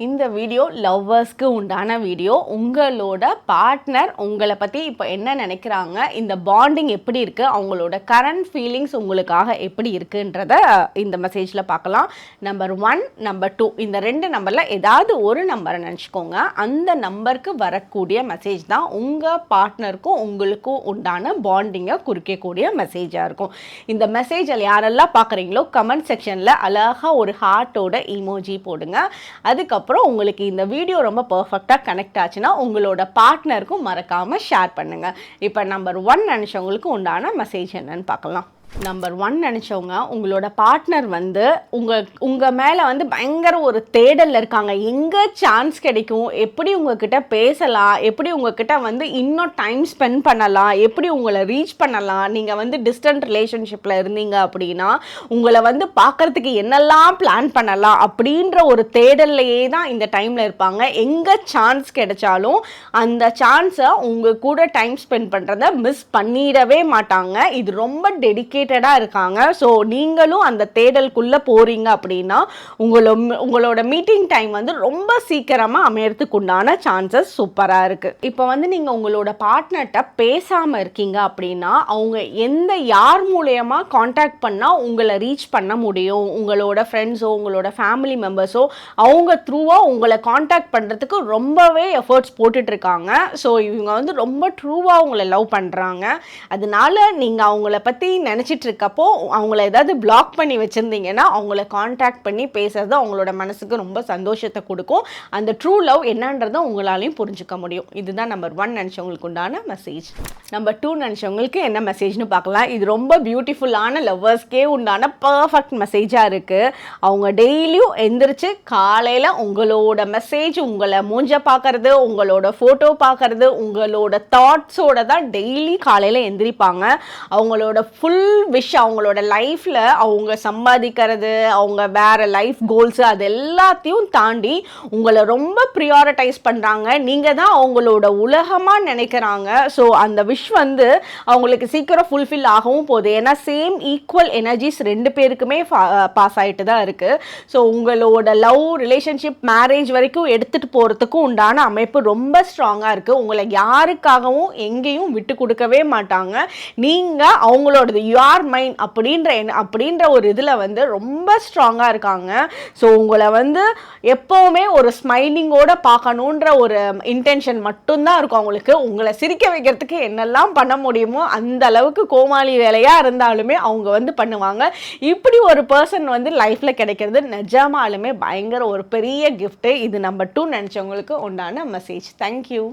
இந்த வீடியோ லவ்வர்ஸ்க்கு உண்டான வீடியோ. உங்களோட பார்ட்னர் உங்களை பற்றி இப்போ என்ன நினைக்கிறாங்க, இந்த பாண்டிங் எப்படி இருக்குது, அவங்களோட கரண்ட் ஃபீலிங்ஸ் உங்களுக்காக எப்படி இருக்குன்றத இந்த மெசேஜில் பார்க்கலாம். நம்பர் 1, நம்பர் 2 இந்த 2 நம்பரில் ஏதாவது ஒரு நம்பரை நினச்சிக்கோங்க. அந்த நம்பருக்கு வரக்கூடிய மெசேஜ் தான் உங்கள் பார்ட்னருக்கும் உங்களுக்கும் உண்டான பாண்டிங்கை குறிக்கக்கூடிய மெசேஜாக இருக்கும். இந்த மெசேஜில் யாரெல்லாம் பார்க்குறீங்களோ கமெண்ட் செக்ஷனில் அழகாக ஒரு ஹார்ட்டோட இமோஜி போடுங்க. அதுக்கப்புறம் உங்களுக்கு இந்த வீடியோ ரொம்ப பர்ஃபெக்டாக கனெக்ட் ஆச்சுன்னா உங்களோட பார்ட்னருக்கும் மறக்காமல் ஷேர் பண்ணுங்கள். இப்போ நம்பர் 1 நினச்சவங்களுக்கு உண்டான மெசேஜ் என்னன்னு பார்க்கலாம். நம்பர் 1 நினச்சவங்க, உங்களோட பார்ட்னர் வந்து உங்கள் மேலே வந்து பயங்கர ஒரு தேடலில் இருக்காங்க. எங்கே சான்ஸ் கிடைக்கும், எப்படி உங்ககிட்ட பேசலாம், எப்படி உங்ககிட்ட வந்து இன்னும் டைம் ஸ்பெண்ட் பண்ணலாம், எப்படி உங்களை ரீச் பண்ணலாம். நீங்கள் வந்து டிஸ்டன்ட் ரிலேஷன்ஷிப்பில் இருந்தீங்க அப்படின்னா உங்களை வந்து பார்க்குறதுக்கு என்னெல்லாம் பிளான் பண்ணலாம் அப்படின்ற ஒரு தேடல்லையே தான் இந்த டைமில் இருப்பாங்க. எங்கே சான்ஸ் கிடைச்சாலும் அந்த சான்ஸை உங்கள் கூட டைம் ஸ்பெண்ட் பண்ணுறத மிஸ் பண்ணிடவே மாட்டாங்க. இது ரொம்ப டெடிகேட்டடாக இருக்காங்க. ஸோ நீங்களும் அந்த தேடலுக்குள்ளே போகிறீங்க அப்படின்னா உங்களோட மீட்டிங் டைம் வந்து ரொம்ப சீக்கிரமாக அமையறதுக்கு உண்டான சான்சஸ் சூப்பராக இருக்குது. இப்போ வந்து நீங்கள் உங்களோட பார்ட்னர்கிட்ட பேசாமல் இருக்கீங்க அப்படின்னா அவங்க யார் மூலயமா காண்டாக்ட் பண்ணால் உங்களை ரீச் பண்ண முடியும், உங்களோட ஃப்ரெண்ட்ஸோ உங்களோட ஃபேமிலி மெம்பர்ஸோ அவங்க த்ரூவாக உங்களை காண்டாக்ட் பண்ணுறதுக்கு ரொம்பவே எஃபர்ட்ஸ் போட்டுட்ருக்காங்க. ஸோ இவங்க வந்து ரொம்ப ட்ரூவாக உங்களை லவ் பண்ணுறாங்க. அதனால நீங்கள் அவங்கள பற்றி நினச்சிட்டு இருக்கப்போ அவங்கள ஏதாவது பிளாக் பண்ணி வச்சுருந்தீங்கன்னா அவங்கள காண்டாக்ட் பண்ணி பேசுறது அவங்களோட மனசுக்கு ரொம்ப சந்தோஷத்தை கொடுக்கும். அந்த ட்ரூ லவ் என்னன்றதை உங்களாலையும் புரிஞ்சுக்க முடியும். இதுதான் நம்பர் 1 நினச்சவங்களுக்கு உண்டான மெசேஜ். நம்பர் 2 நினச்சவங்களுக்கு என்ன மெசேஜ்னு பார்க்கலாம். இது ரொம்ப பியூட்டிஃபுல்லான லவ்வர்ஸ்க்கே உண்டான பர்ஃபெக்ட் மெசேஜாக இருக்குது. அவங்க டெய்லியும் எந்திரிச்சு காலையில் உங்களோட மெசேஜ், உங்களை மூஞ்ச பார்க்கறது, உங்களோட ஃபோட்டோ பார்க்கறது, உங்களோட தாட்ஸோட தான் டெய்லி காலையில் எந்திரிப்பாங்க. அவங்களோட ஃபுல் விஷ், அவங்களோட லைஃப்பில் அவங்க சம்பாதிக்கிறது, அவங்க வேறு லைஃப் கோல்ஸு அது எல்லாத்தையும் தாண்டி உங்களை ரொம்ப ப்ரியாரிட்டைஸ் பண்ணுறாங்க. நீங்கள் தான் அவங்களோட உலகமாக நினைக்கிறாங்க. ஸோ அந்த விஷ் வந்து அவங்களுக்கு சீக்கிரம் ஃபுல்ஃபில் ஆகவும் போகுது. ஏன்னா சேம் ஈக்குவல் எனர்ஜிஸ் 2 பேருக்குமே பாஸ் ஆகிட்டு தான் இருக்குது. ஸோ உங்களோட லவ் ரிலேஷன்ஷிப் மேரேஜ் வரைக்கும் எடுத்துகிட்டு போகிறதுக்கும் உண்டான அமைப்பு ரொம்ப ஸ்ட்ராங்காக இருக்குது. உங்களை யாருக்காகவும் எங்கேயும் விட்டு கொடுக்கவே மாட்டாங்க. நீங்கள் அவங்களோடது யுவர் மைண்ட் அப்படின்ற ஒரு இதில் வந்து ரொம்ப ஸ்ட்ராங்காக இருக்காங்க. ஸோ உங்களை வந்து எப்போவுமே ஒரு ஸ்மைலிங்கோட பார்க்கணுன்ற ஒரு இன்டென்ஷன் மட்டும்தான் இருக்கும் அவங்களுக்கு. உங்களை சிரிக்க வைக்கிறதுக்கு என்னெல்லாம் பண்ண முடியுமோ அந்த அளவுக்கு கோமாளி வேலையாக இருந்தாலுமே அவங்க வந்து பண்ணுவாங்க. இப்படி ஒரு பர்சன் வந்து லைஃப்பில் கிடைக்கிறது நிஜமாலுமே பயங்கர ஒரு பெரிய கிஃப்ட்டு. இது நம்பர் 2 நினச்சவங்களுக்கு உண்டான மெசேஜ். தேங்க்யூ.